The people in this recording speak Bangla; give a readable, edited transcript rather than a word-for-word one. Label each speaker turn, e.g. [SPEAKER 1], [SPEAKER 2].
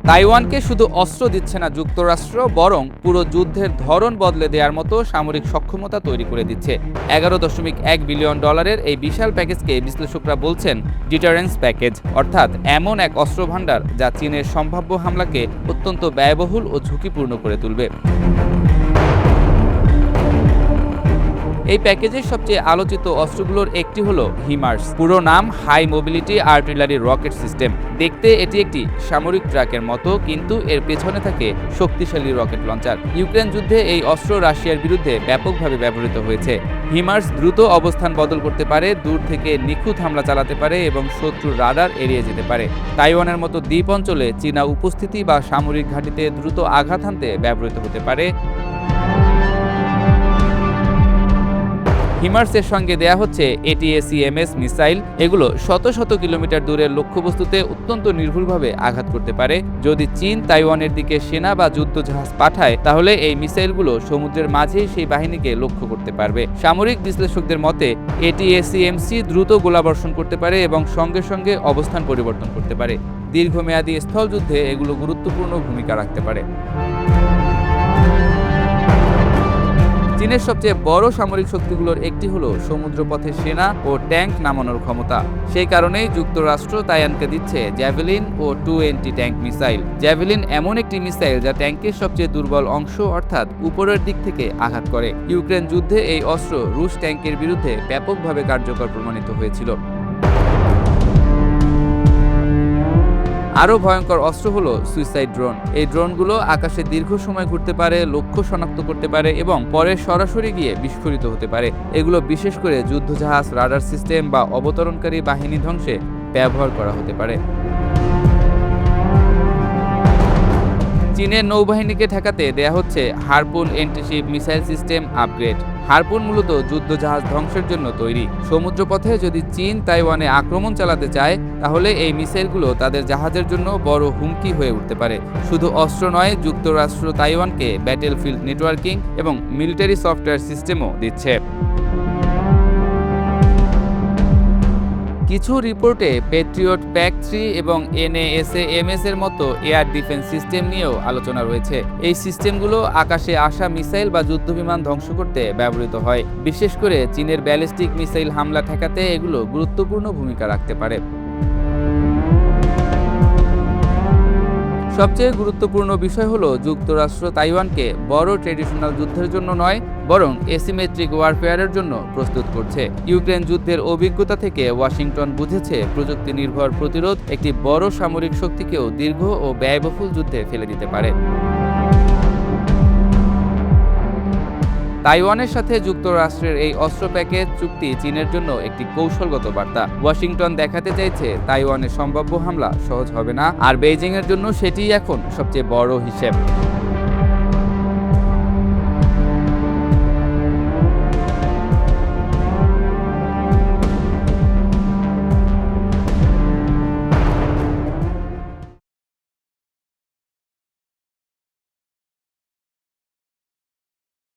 [SPEAKER 1] তাইওয়ানকে শুধু অস্ত্র দিচ্ছে না যুক্তরাষ্ট্র, বরং পুরো যুদ্ধের ধরন বদলে দেওয়ার মতো সামরিক সক্ষমতা তৈরি করে দিচ্ছে। $11.1 বিলিয়ন এই বিশাল প্যাকেজকে বিশ্লেষকরা বলছেন ডিটারেন্স প্যাকেজ, অর্থাৎ এমন এক অস্ত্র ভাণ্ডার যা চীনের সম্ভাব্য হামলাকে অত্যন্ত ব্যয়বহুল ও ঝুঁকিপূর্ণ করে তুলবে। এই প্যাকেজের সবচেয়ে আলোচিত অস্ত্রগুলোর একটি হলো হিমার্স, পুরো নাম high mobility artillery rocket system. দেখতে এটি একটি সামরিক ট্রাকের মতো, কিন্তু এর পেছনে থাকে শক্তিশালী রকেট লঞ্চার। ইউক্রেন যুদ্ধে এই অস্ত্র রাশিয়ার বিরুদ্ধে ব্যাপকভাবে ব্যবহৃত হয়েছে। হিমার্স দ্রুত অবস্থান বদল করতে পারে, দূর থেকে নিখুঁত হামলা চালাতে পারে এবং শত্রুর রাডার এড়িয়ে যেতে পারে। তাইওয়ানের মতো দ্বীপ অঞ্চলে চীনা উপস্থিতি বা সামরিক ঘাঁটিতে দ্রুত আঘাত হানতে ব্যবহৃত হতে পারে। হিমার্সের সঙ্গে দেয়া হচ্ছে ATACMS মিসাইল। এগুলো শত শত কিলোমিটার দূরের লক্ষ্যবস্তুতে অত্যন্ত নির্ভুলভাবে আঘাত করতে পারে। যদি চীন তাইওয়ানের দিকে সেনা বা যুদ্ধজাহাজ পাঠায়, তাহলে এই মিসাইলগুলো সমুদ্রের মাঝেই সেই বাহিনীকে লক্ষ্য করতে পারবে। সামরিক বিশ্লেষকদের মতে ATACMS দ্রুত গোলাবর্ষণ করতে পারে এবং সঙ্গে সঙ্গে অবস্থান পরিবর্তন করতে পারে। দীর্ঘমেয়াদী স্থলযুদ্ধে এগুলো গুরুত্বপূর্ণ ভূমিকা রাখতে পারে। চীনের সবচেয়ে বড় সামরিক শক্তিগুলোর একটি হলো সমুদ্রপথে সেনা ও ট্যাঙ্ক নামানোর ক্ষমতা। সেই কারণেই যুক্তরাষ্ট্র তাইওয়ানকে দিচ্ছে জ্যাভেলিন ও 2NT ট্যাঙ্ক মিসাইল। জ্যাভেলিন এমন একটি মিসাইল যা ট্যাঙ্কের সবচেয়ে দুর্বল অংশ অর্থাৎ উপরের দিক থেকে আঘাত করে। ইউক্রেন যুদ্ধে এই অস্ত্র রুশ ট্যাঙ্কের বিরুদ্ধে ব্যাপকভাবে কার্যকর প্রমাণিত হয়েছিল। আরও ভয়ঙ্কর অস্ত্র হলো সুইসাইড ড্রোন। এই ড্রোনগুলো আকাশে দীর্ঘ সময় ঘুরতে পারে, লক্ষ্য শনাক্ত করতে পারে এবং পরে সরাসরি গিয়ে বিস্ফোরিত হতে পারে। এগুলো বিশেষ করে যুদ্ধজাহাজ, রাডার সিস্টেম বা অবতরণকারী বাহিনী ধ্বংসে ব্যবহার করা হতে পারে। চীনের নৌবাহিনীকে ঠেকাতে দেয়া হচ্ছে harpoon anti-ship missile system upgrade. Harpoon মূলত যুদ্ধজাহাজ ধ্বংসের জন্য তৈরি। সমুদ্রপথে যদি চীন তাইওয়ানে আক্রমণ চালাতে চায়, তাহলে এই মিসাইলগুলো তাদের জাহাজের জন্য বড় হুমকি হয়ে উঠতে পারে। শুধু অস্ত্র নয়, যুক্তরাষ্ট্র তাইওয়ানকে ব্যাটেলফিল্ড নেটওয়ার্কিং এবং মিলিটারি সফটওয়্যার সিস্টেমও দিচ্ছে। কিছু রিপোর্টে প্যাট্রিয়ট PAC-3 এবং NASAMS এর মতো এয়ার ডিফেন্স সিস্টেম নিয়েও আলোচনা রয়েছে। এই সিস্টেমগুলো আকাশে আসা মিসাইল বা যুদ্ধবিমান ধ্বংস করতে ব্যবহৃত হয়। বিশেষ করে চীনের ব্যালিস্টিক মিসাইল হামলা ঠেকাতে এগুলো গুরুত্বপূর্ণ ভূমিকা রাখতে পারে। সবচেয়ে গুরুত্বপূর্ণ বিষয় হলো যুক্তরাষ্ট্র তাইওয়ানকে বড় ট্র্যাডিশনাল যুদ্ধের জন্য নয়, বরং এসিমেট্রিক ওয়ারফেয়ারের জন্য প্রস্তুত করছে। ইউক্রেন যুদ্ধের অভিজ্ঞতা থেকে ওয়াশিংটন বুঝেছে প্রযুক্তি নির্ভর প্রতিরোধ একটি বড় সামরিক শক্তিকেও দীর্ঘ ও ব্যয়বহুল যুদ্ধে ফেলে দিতে পারে। তাইওয়ানের সাথে যুক্তরাষ্ট্রের এই অস্ত্র প্যাকেজ চুক্তি চীনের জন্য একটি কৌশলগত বার্তা। ওয়াশিংটন দেখাতে চাইছে তাইওয়ানের সম্ভাব্য হামলা সহজ হবে না, আর বেইজিংয়ের জন্য সেটিই এখন সবচেয়ে বড় হিসেব।